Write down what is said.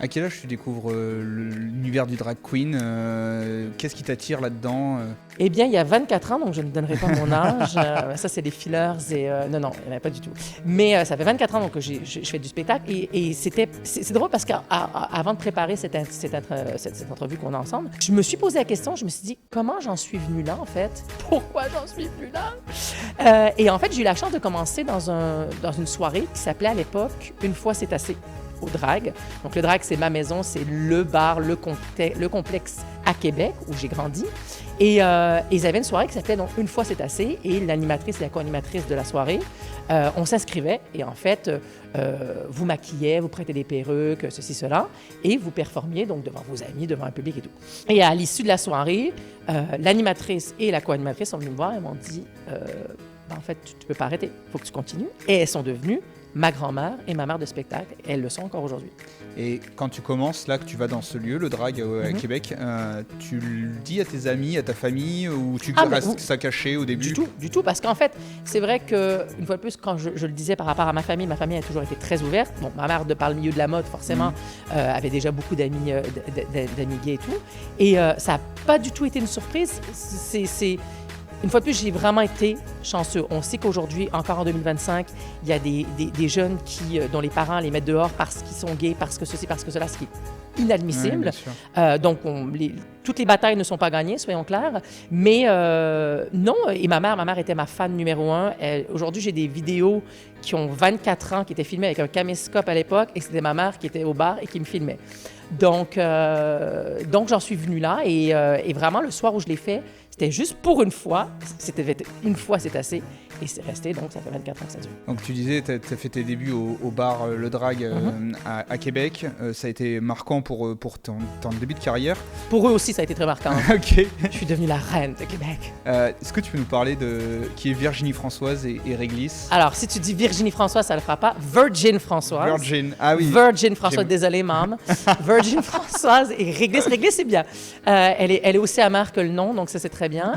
À quel âge tu découvres l'univers du drag queen? Qu'est-ce qui t'attire là-dedans? Eh bien, il y a 24 ans, donc je ne donnerai pas mon âge. Ça, c'est des fillers et... non, il n'y en a pas du tout. Mais ça fait 24 ans donc, que je fais du spectacle et c'est drôle parce qu'avant de préparer cette entrevue qu'on a ensemble, je me suis posé la question, je me suis dit, comment j'en suis venue là, en fait? Pourquoi j'en suis venue là? Et en fait, j'ai eu la chance de commencer dans une soirée qui s'appelait à l'époque « Une fois, c'est assez ». Au drag. Donc, le drag, c'est ma maison, c'est le bar, le complexe à Québec, où j'ai grandi. Et ils avaient une soirée qui s'appelait donc « Une fois, c'est assez ». Et l'animatrice et la co-animatrice de la soirée, on s'inscrivait. Et en fait, vous maquillez, vous prêtez des perruques, ceci, cela. Et vous performiez donc devant vos amis, devant un public et tout. Et à l'issue de la soirée, l'animatrice et la co-animatrice sont venues me voir et m'ont dit en fait, tu ne peux pas arrêter, il faut que tu continues. Et elles sont devenues ma grand-mère et ma mère de spectacle. Et elles le sont encore aujourd'hui. Et quand tu commences, là, que tu vas dans ce lieu, le drag à Québec, tu le dis à tes amis, à ta famille, ou tu restes ça caché au début? Du tout, parce qu'en fait, c'est vrai qu'une fois de plus, quand je le disais par rapport à ma famille a toujours été très ouverte. Bon, ma mère, par le milieu de la mode, forcément, avait déjà beaucoup d'amis gays et tout. Et ça n'a pas du tout été une surprise. Une fois de plus, j'ai vraiment été chanceux. On sait qu'aujourd'hui, encore en 2025, il y a des jeunes dont les parents les mettent dehors parce qu'ils sont gays, parce que ceci, parce que cela, ce qui est inadmissible. Donc, toutes les batailles ne sont pas gagnées, soyons clairs. Mais non, et ma mère était ma fan numéro 1. Aujourd'hui, j'ai des vidéos qui ont 24 ans, qui étaient filmées avec un caméscope à l'époque, et c'était ma mère qui était au bar et qui me filmait. Donc j'en suis venue là, et vraiment, le soir où je l'ai fait, c'était juste pour une fois. C'était une fois, c'est assez. Et c'est resté, donc ça fait 24 ans que ça dure. Donc tu disais, tu as fait tes débuts au bar Le Drag à Québec. Ça a été marquant pour ton début de carrière. Pour eux aussi, ça a été très marquant. Ok. Je suis devenue la reine de Québec. Est-ce que tu peux nous parler de qui est Virginie Françoise et Réglisse? Alors, si tu dis Virginie Françoise, ça ne le fera pas. Virgin Françoise. Virgin, ah oui. Virgin Françoise, désolée, maman. Virgin Françoise et Réglisse. Réglisse, c'est bien. Elle est aussi amère que le nom, donc ça, c'est très bien.